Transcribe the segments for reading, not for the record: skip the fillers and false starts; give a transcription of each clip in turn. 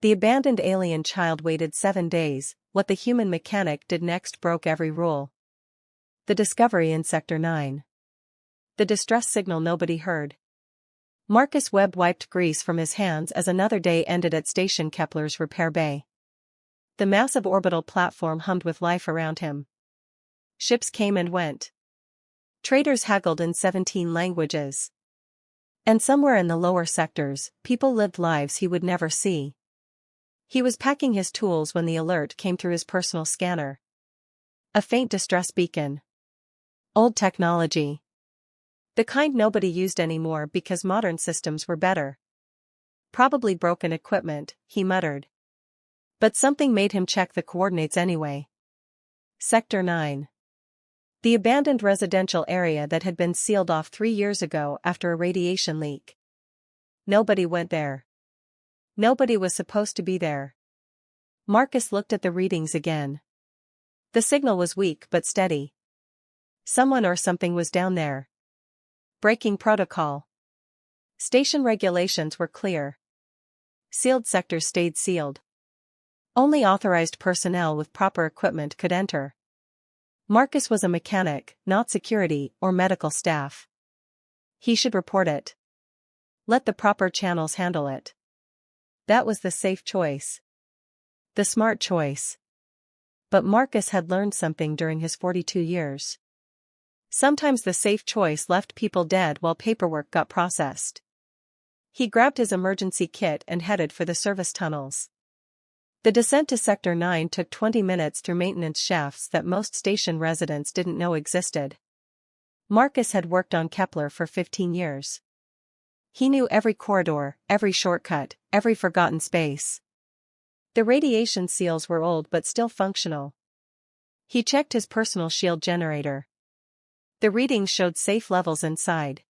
The abandoned alien child waited 7 days. What the human mechanic did next broke every rule. The discovery in Sector 9. The distress signal nobody heard. Marcus Webb wiped grease from his hands as another day ended at Station Kepler's repair bay. The massive orbital platform hummed with life around him. Ships came and went. Traders haggled in 17 languages. And somewhere in the lower sectors, people lived lives he would never see. He was packing his tools when the alert came through his personal scanner. A faint distress beacon. Old technology. The kind nobody used anymore because modern systems were better. Probably broken equipment, he muttered. But something made him check the coordinates anyway. Sector 9. The abandoned residential area that had been sealed off 3 years ago after a radiation leak. Nobody went there. Nobody was supposed to be there. Marcus looked at the readings again. The signal was weak but steady. Someone or something was down there. Breaking protocol. Station regulations were clear. Sealed sectors stayed sealed. Only authorized personnel with proper equipment could enter. Marcus was a mechanic, not security or medical staff. He should report it. Let the proper channels handle it. That was the safe choice. The smart choice. But Marcus had learned something during his 42 years. Sometimes the safe choice left people dead while paperwork got processed. He grabbed his emergency kit and headed for the service tunnels. The descent to Sector 9 took 20 minutes through maintenance shafts that most station residents didn't know existed. Marcus had worked on Kepler for 15 years. He knew every corridor, every shortcut, every forgotten space. The radiation seals were old but still functional. He checked his personal shield generator. The readings showed safe levels inside.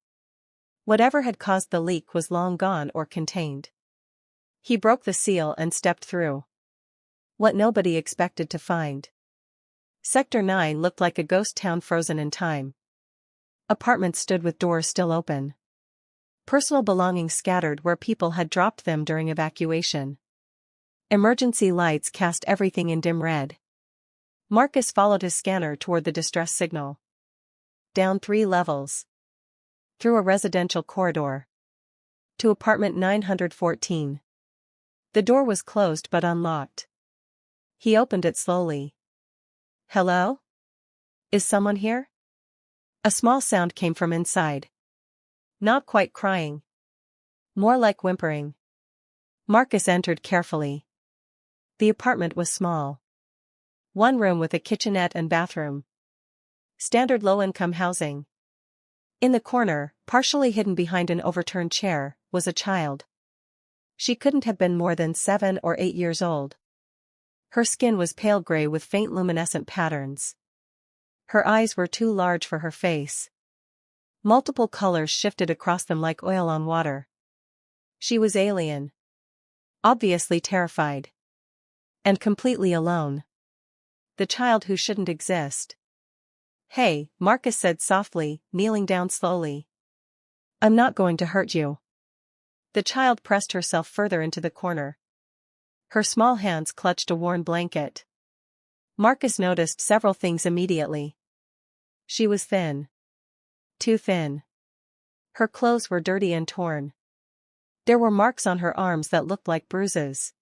Whatever had caused the leak was long gone or contained. He broke the seal and stepped through. What nobody expected to find. Sector 9 looked like a ghost town frozen in time. Apartments stood with doors still open. Personal belongings scattered where people had dropped them during evacuation. Emergency lights cast everything in dim red. Marcus followed his scanner toward the distress signal. Down 3 levels. Through a residential corridor. To apartment 914. The door was closed but unlocked. He opened it slowly. Hello? Is someone here? A small sound came from inside. Not quite crying. More like whimpering. Marcus entered carefully. The apartment was small. One room with a kitchenette and bathroom. Standard low-income housing. In the corner, partially hidden behind an overturned chair, was a child. She couldn't have been more than 7 or 8 years old. Her skin was pale gray with faint luminescent patterns. Her eyes were too large for her face. Multiple colors shifted across them like oil on water. She was alien. Obviously terrified. And completely alone. The child who shouldn't exist. Hey, Marcus said softly, kneeling down slowly. I'm not going to hurt you. The child pressed herself further into the corner. Her small hands clutched a worn blanket. Marcus noticed several things immediately. She was thin. Too thin. Her clothes were dirty and torn. There were marks on her arms that looked like bruises.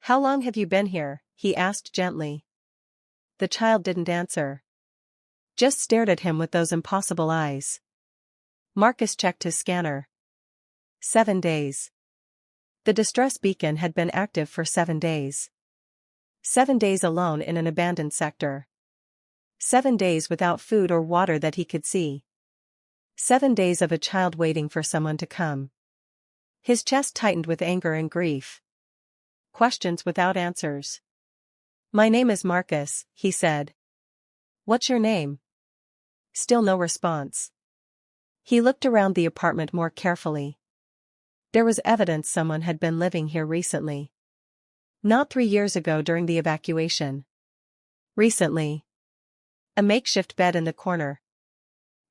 How long have you been here? He asked gently. The child didn't answer. Just stared at him with those impossible eyes. Marcus checked his scanner. 7 days. The distress beacon had been active for 7 days. 7 days alone in an abandoned sector. 7 days without food or water that he could see. 7 days of a child waiting for someone to come. His chest tightened with anger and grief. Questions without answers. My name is Marcus, he said. What's your name? Still no response. He looked around the apartment more carefully. There was evidence someone had been living here recently. Not 3 years ago during the evacuation. Recently. A makeshift bed in the corner.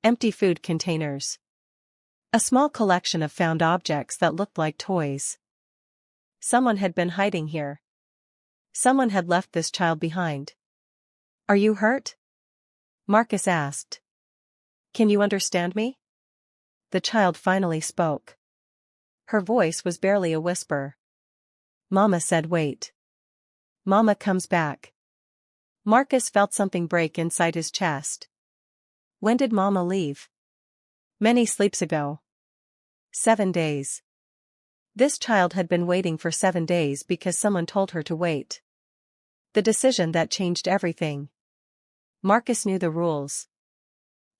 Empty food containers. A small collection of found objects that looked like toys. Someone had been hiding here. Someone had left this child behind. Are you hurt? Marcus asked. Can you understand me? The child finally spoke. Her voice was barely a whisper. Mama said wait. Mama comes back. Marcus felt something break inside his chest. When did Mama leave? Many sleeps ago. 7 days. This child had been waiting for 7 days because someone told her to wait. The decision that changed everything. Marcus knew the rules.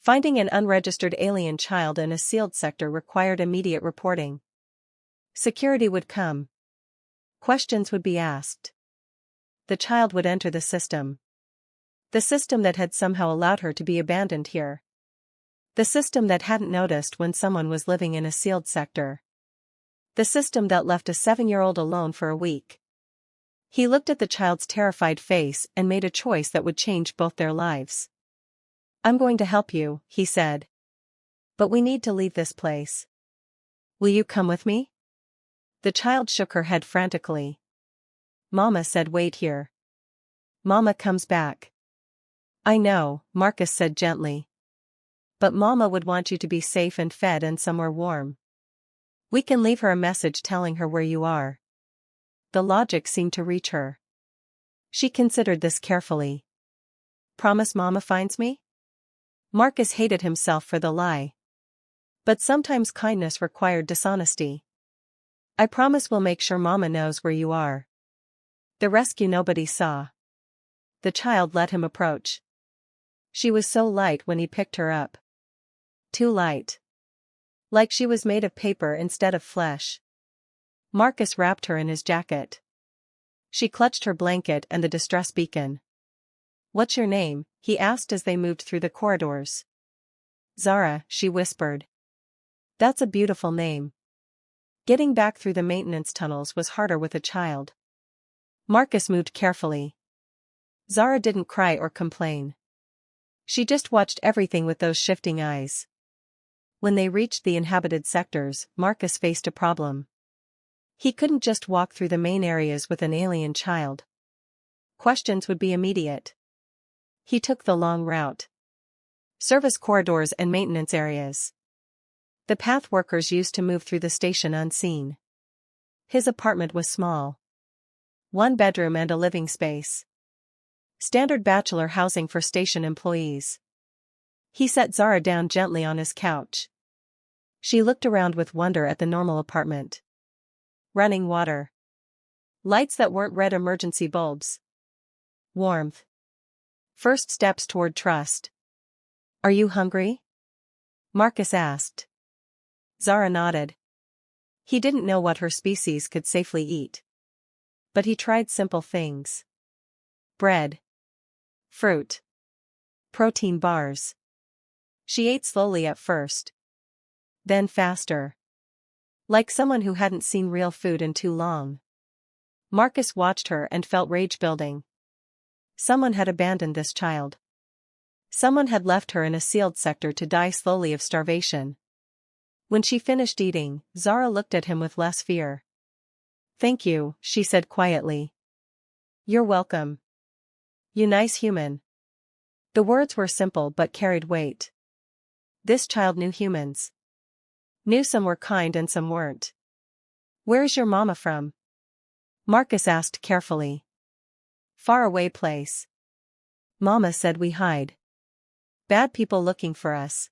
Finding an unregistered alien child in a sealed sector required immediate reporting. Security would come. Questions would be asked. The child would enter the system. The system that had somehow allowed her to be abandoned here. The system that hadn't noticed when someone was living in a sealed sector. The system that left a 7-year-old alone for a week. He looked at the child's terrified face and made a choice that would change both their lives. I'm going to help you, he said. But we need to leave this place. Will you come with me? The child shook her head frantically. Mama said wait here. Mama comes back. I know, Marcus said gently. But Mama would want you to be safe and fed and somewhere warm. We can leave her a message telling her where you are. The logic seemed to reach her. She considered this carefully. Promise Mama finds me? Marcus hated himself for the lie. But sometimes kindness required dishonesty. I promise we'll make sure Mama knows where you are. The rescue nobody saw. The child let him approach. She was so light when he picked her up. Too light. Like she was made of paper instead of flesh. Marcus wrapped her in his jacket. She clutched her blanket and the distress beacon. What's your name? He asked as they moved through the corridors. Zara, she whispered. That's a beautiful name. Getting back through the maintenance tunnels was harder with a child. Marcus moved carefully. Zara didn't cry or complain. She just watched everything with those shifting eyes. When they reached the inhabited sectors, Marcus faced a problem. He couldn't just walk through the main areas with an alien child. Questions would be immediate. He took the long route. Service corridors and maintenance areas. The path workers used to move through the station unseen. His apartment was small. 1 bedroom and a living space. Standard bachelor housing for station employees. He set Zara down gently on his couch. She looked around with wonder at the normal apartment. Running water. Lights that weren't red emergency bulbs. Warmth. First steps toward trust. Are you hungry? Marcus asked. Zara nodded. He didn't know what her species could safely eat. But he tried simple things. Bread. Fruit. Protein bars. She ate slowly at first. Then faster. Like someone who hadn't seen real food in too long. Marcus watched her and felt rage building. Someone had abandoned this child. Someone had left her in a sealed sector to die slowly of starvation. When she finished eating, Zara looked at him with less fear. Thank you, she said quietly. You're welcome. You nice human. The words were simple but carried weight. This child knew humans. Knew some were kind and some weren't. Where's your mama from? Marcus asked carefully. Far away place. Mama said we hide. Bad people looking for us.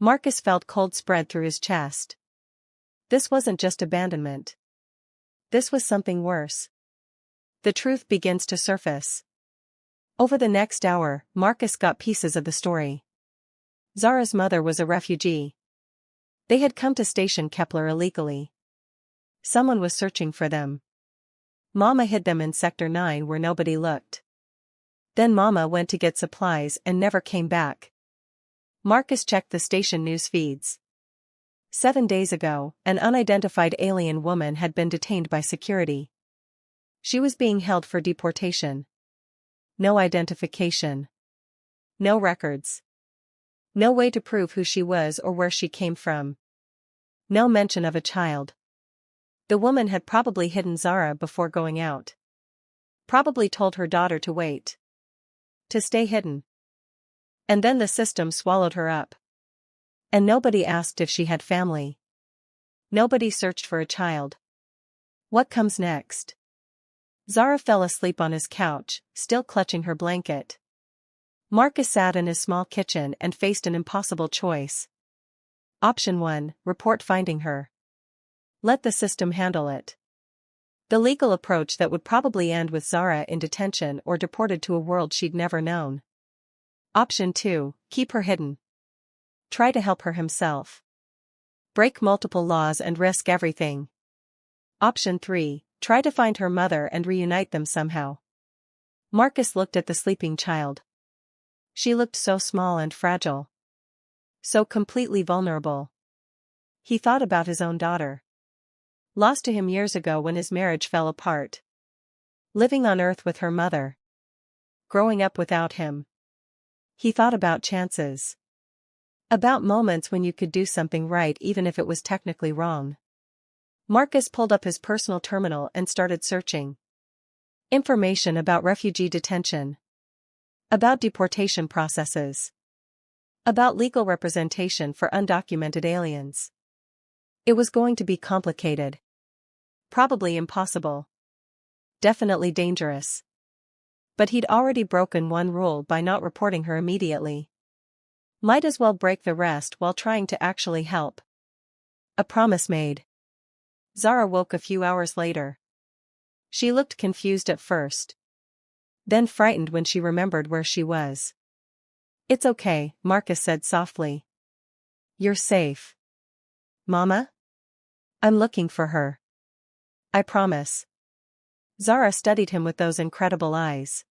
Marcus felt cold spread through his chest. This wasn't just abandonment. This was something worse. The truth begins to surface. Over the next hour, Marcus got pieces of the story. Zara's mother was a refugee. They had come to Station Kepler illegally. Someone was searching for them. Mama hid them in Sector 9 where nobody looked. Then Mama went to get supplies and never came back. Marcus checked the station news feeds. 7 days ago, an unidentified alien woman had been detained by security. She was being held for deportation. No identification. No records. No way to prove who she was or where she came from. No mention of a child. The woman had probably hidden Zara before going out. Probably told her daughter to wait. To stay hidden. And then the system swallowed her up. And nobody asked if she had family. Nobody searched for a child. What comes next? Zara fell asleep on his couch, still clutching her blanket. Marcus sat in his small kitchen and faced an impossible choice. Option 1, report finding her. Let the system handle it. The legal approach that would probably end with Zara in detention or deported to a world she'd never known. Option 2, keep her hidden. Try to help her himself. Break multiple laws and risk everything. Option 3, try to find her mother and reunite them somehow. Marcus looked at the sleeping child. She looked so small and fragile. So completely vulnerable. He thought about his own daughter. Lost to him years ago when his marriage fell apart. Living on Earth with her mother. Growing up without him. He thought about chances. About moments when you could do something right even if it was technically wrong. Marcus pulled up his personal terminal and started searching. Information about refugee detention. About deportation processes. About legal representation for undocumented aliens. It was going to be complicated. Probably impossible. Definitely dangerous. But he'd already broken one rule by not reporting her immediately. Might as well break the rest while trying to actually help. A promise made. Zara woke a few hours later. She looked confused at first. Then frightened when she remembered where she was. It's okay, Marcus said softly. You're safe. Mama? I'm looking for her. I promise. Zara studied him with those incredible eyes.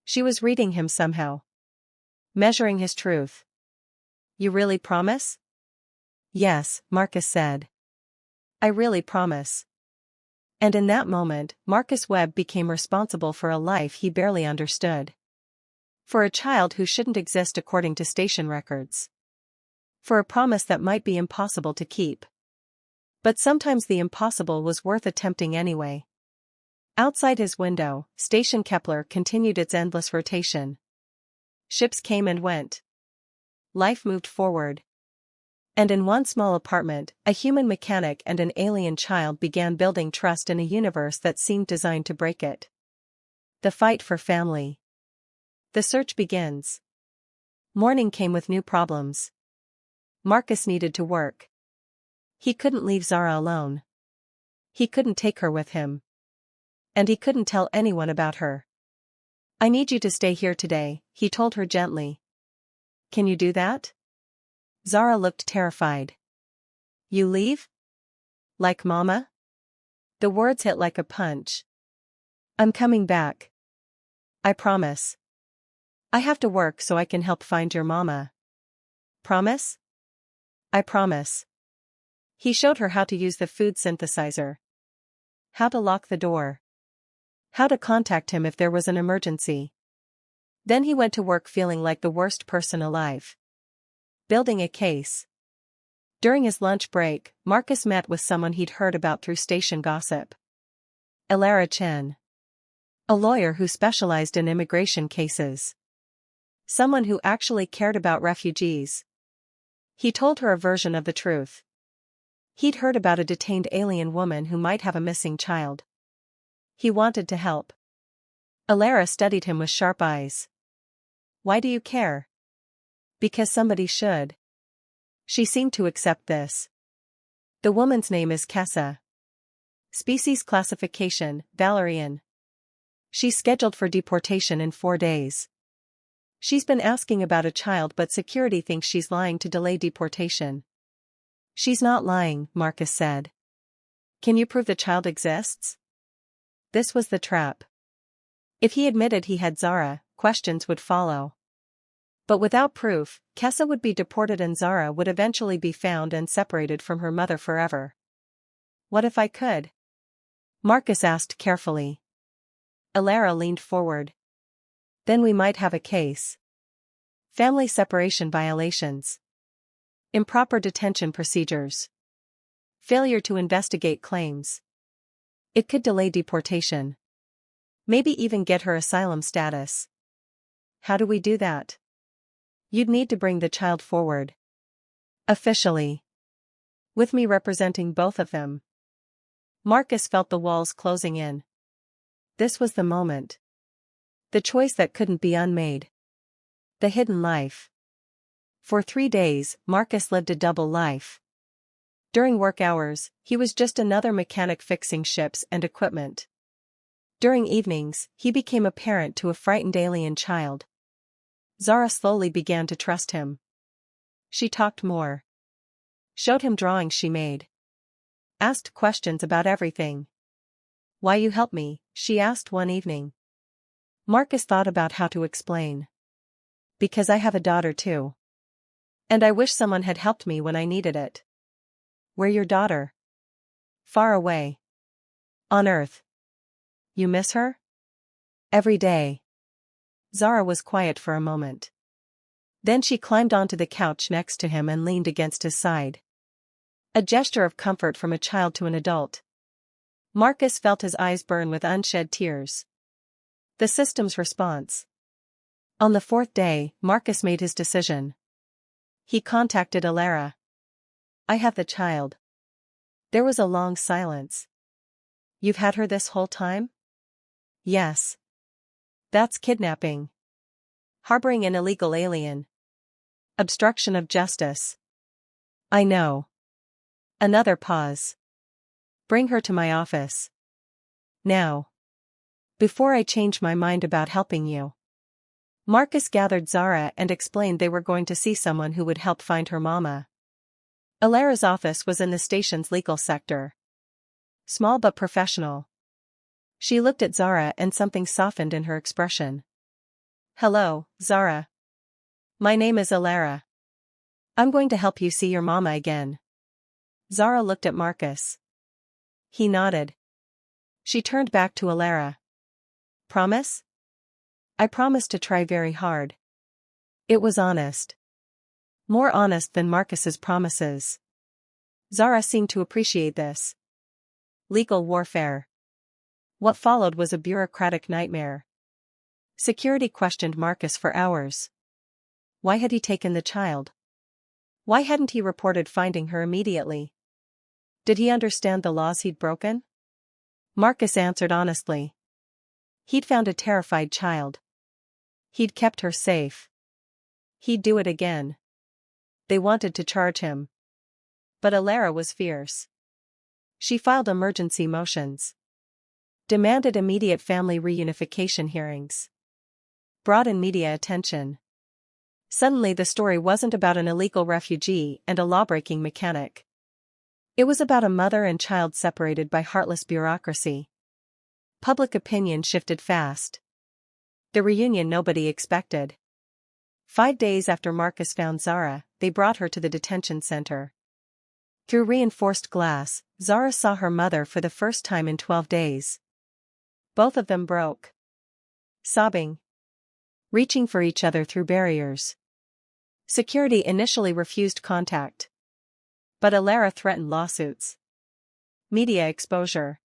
She was reading him somehow. Measuring his truth. You really promise? Yes, Marcus said. I really promise. And in that moment, Marcus Webb became responsible for a life he barely understood. For a child who shouldn't exist according to station records. For a promise that might be impossible to keep. But sometimes the impossible was worth attempting anyway. Outside his window, Station Kepler continued its endless rotation. Ships came and went. Life moved forward. And in one small apartment, a human mechanic and an alien child began building trust in a universe that seemed designed to break it. The fight for family. The search begins. Morning came with new problems. Marcus needed to work. He couldn't leave Zara alone. He couldn't take her with him. And he couldn't tell anyone about her. I need you to stay here today, he told her gently. Can you do that? Zara looked terrified. You leave? Like Mama? The words hit like a punch. I'm coming back. I promise. I have to work so I can help find your Mama. Promise? I promise. He showed her how to use the food synthesizer. How to lock the door. How to contact him if there was an emergency. Then he went to work feeling like the worst person alive. Building a case. During his lunch break, Marcus met with someone he'd heard about through station gossip. Elara Chen. A lawyer who specialized in immigration cases. Someone who actually cared about refugees. He told her a version of the truth. He'd heard about a detained alien woman who might have a missing child. He wanted to help. Elara studied him with sharp eyes. Why do you care? Because somebody should. She seemed to accept this. The woman's name is Kessa. Species classification, Valerian. She's scheduled for deportation in 4 days. She's been asking about a child but security thinks she's lying to delay deportation. She's not lying, Marcus said. Can you prove the child exists? This was the trap. If he admitted he had Zara, questions would follow. But without proof, Kessa would be deported and Zara would eventually be found and separated from her mother forever. What if I could? Marcus asked carefully. Elara leaned forward. Then we might have a case. Family separation violations. Improper detention procedures. Failure to investigate claims. It could delay deportation. Maybe even get her asylum status. How do we do that? You'd need to bring the child forward. Officially. With me representing both of them. Marcus felt the walls closing in. This was the moment. The choice that couldn't be unmade. The hidden life. For 3 days, Marcus lived a double life. During work hours, he was just another mechanic fixing ships and equipment. During evenings, he became a parent to a frightened alien child. Zara slowly began to trust him. She talked more. Showed him drawings she made. Asked questions about everything. "Why you help me?" she asked one evening. Marcus thought about how to explain. "Because I have a daughter too. And I wish someone had helped me when I needed it." "Where your daughter?" "Far away. On Earth." "You miss her?" "Every day." Zara was quiet for a moment. Then she climbed onto the couch next to him and leaned against his side. A gesture of comfort from a child to an adult. Marcus felt his eyes burn with unshed tears. The system's response. On the 4th day, Marcus made his decision. He contacted Alara. "I have the child." There was a long silence. "You've had her this whole time?" "Yes." "That's kidnapping. Harboring an illegal alien. Obstruction of justice." "I know." Another pause. "Bring her to my office. Now. Before I change my mind about helping you." Marcus gathered Zara and explained they were going to see someone who would help find her mama. Alara's office was in the station's legal sector. Small but professional. She looked at Zara and something softened in her expression. "Hello, Zara. My name is Alara. I'm going to help you see your mama again." Zara looked at Marcus. He nodded. She turned back to Alara. "Promise?" "I promise to try very hard." It was honest. More honest than Marcus's promises. Zara seemed to appreciate this. Legal warfare. What followed was a bureaucratic nightmare. Security questioned Marcus for hours. Why had he taken the child? Why hadn't he reported finding her immediately? Did he understand the laws he'd broken? Marcus answered honestly. He'd found a terrified child. He'd kept her safe. He'd do it again. They wanted to charge him. But Alara was fierce. She filed emergency motions. Demanded immediate family reunification hearings. Brought in media attention. Suddenly the story wasn't about an illegal refugee and a law-breaking mechanic. It was about a mother and child separated by heartless bureaucracy. Public opinion shifted fast. The reunion nobody expected. 5 days after Marcus found Zara, they brought her to the detention center. Through reinforced glass, Zara saw her mother for the first time in 12 days. Both of them broke. Sobbing. Reaching for each other through barriers. Security initially refused contact. But Alara threatened lawsuits. Media exposure.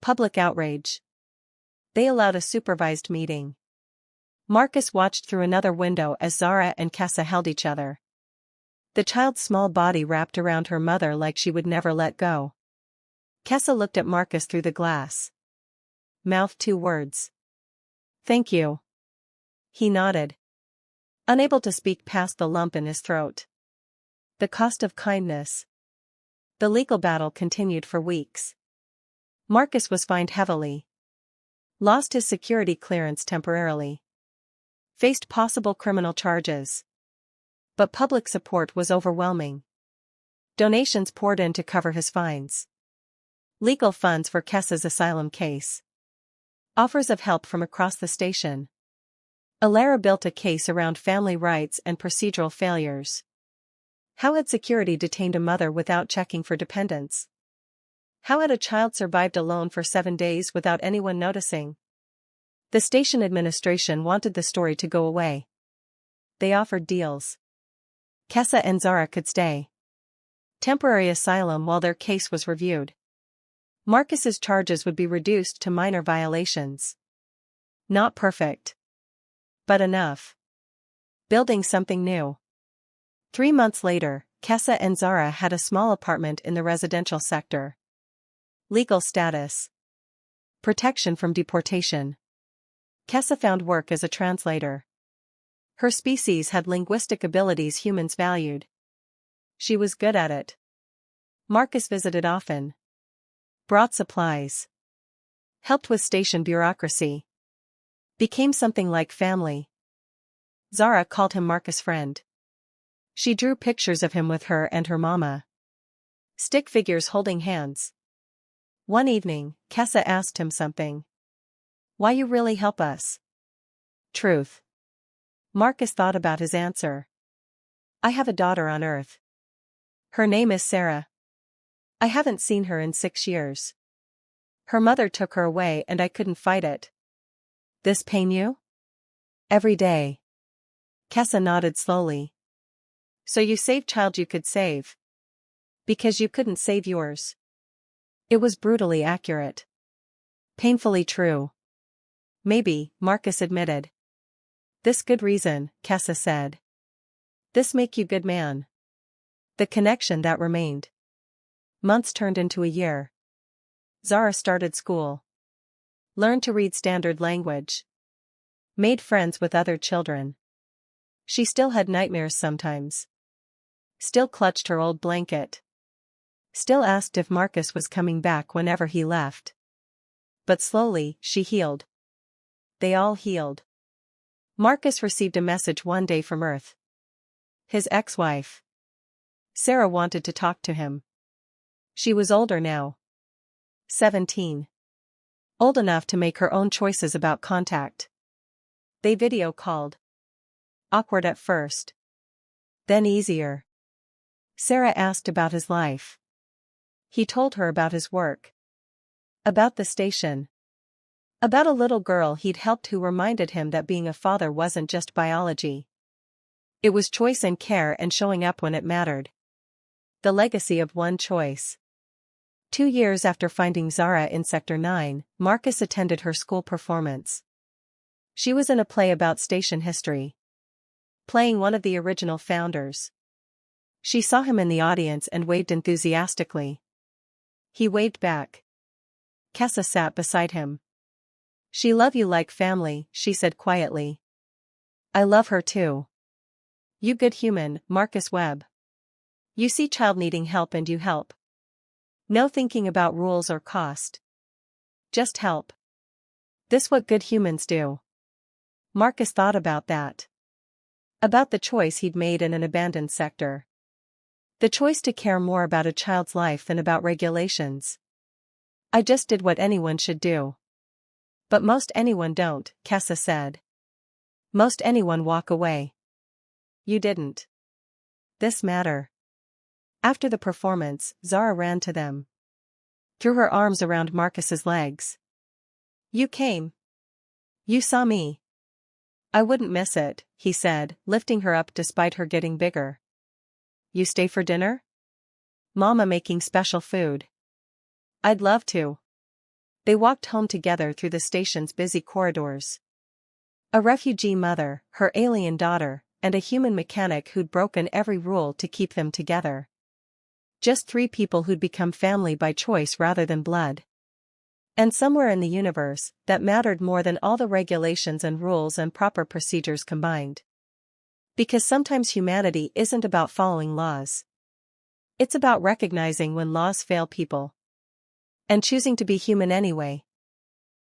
Public outrage. They allowed a supervised meeting. Marcus watched through another window as Zara and Kessa held each other. The child's small body wrapped around her mother like she would never let go. Kessa looked at Marcus through the glass. Mouthed 2 words. "Thank you." He nodded. Unable to speak past the lump in his throat. The cost of kindness. The legal battle continued for weeks. Marcus was fined heavily. Lost his security clearance temporarily. Faced possible criminal charges. But public support was overwhelming. Donations poured in to cover his fines. Legal funds for Kessa's asylum case. Offers of help from across the station. Alara built a case around family rights and procedural failures. How had security detained a mother without checking for dependents? How had a child survived alone for 7 days without anyone noticing? The station administration wanted the story to go away. They offered deals. Kessa and Zara could stay. temporary asylum while their case was reviewed. Marcus's charges would be reduced to minor violations. Not perfect, but enough. Building something new. 3 months later, Kessa and Zara had a small apartment in the residential sector. Legal status. Protection from deportation. Kessa found work as a translator. Her species had linguistic abilities humans valued. She was good at it. Marcus visited often. Brought supplies. Helped with station bureaucracy. Became something like family. Zara called him Marcus' friend. She drew pictures of him with her and her mama. Stick figures holding hands. One evening, Kessa asked him something. Why you really help us? Truth. Marcus thought about his answer. I have a daughter on Earth. Her name is Sarah. I haven't seen her in 6 years. Her mother took her away and I couldn't fight it. This pain you? Every day. Kessa nodded slowly. So you saved child you could save. Because you couldn't save yours. It was brutally accurate. Painfully true. Maybe, Marcus admitted. This good reason, Kessa said. This make you good man. The connection that remained. Months turned into a year. Zara started school. Learned to read standard language. Made friends with other children. She still had nightmares sometimes. Still clutched her old blanket. Still asked if Marcus was coming back whenever he left. But slowly, she healed. They all healed. Marcus received a message one day from Earth. His ex-wife. Sarah wanted to talk to him. She was older now. 17. Old enough to make her own choices about contact. They video called. Awkward at first. Then easier. Sarah asked about his life. He told her about his work. About the station. About a little girl he'd helped who reminded him that being a father wasn't just biology. It was choice and care and showing up when it mattered. The legacy of one choice. 2 years after finding Zara in Sector 9, Marcus attended her school performance. She was in a play about station history. Playing one of the original founders. She saw him in the audience and waved enthusiastically. He waved back. Kessa sat beside him. She love you like family, she said quietly. I love her too. You good human, Marcus Webb. You see child needing help and you help. No thinking about rules or cost. Just help. This what good humans do. Marcus thought about that. About the choice he'd made in an abandoned sector. The choice to care more about a child's life than about regulations. I just did what anyone should do. But most anyone don't, Kessa said. Most anyone walk away. You didn't. This matter. After the performance, Zara ran to them. Threw her arms around Marcus's legs. You came. You saw me. I wouldn't miss it, he said, lifting her up despite her getting bigger. You stay for dinner? Mama making special food. I'd love to. They walked home together through the station's busy corridors. A refugee mother, her alien daughter, and a human mechanic who'd broken every rule to keep them together. Just 3 people who'd become family by choice rather than blood. And somewhere in the universe, that mattered more than all the regulations and rules and proper procedures combined. Because sometimes humanity isn't about following laws. It's about recognizing when laws fail people. And choosing to be human anyway.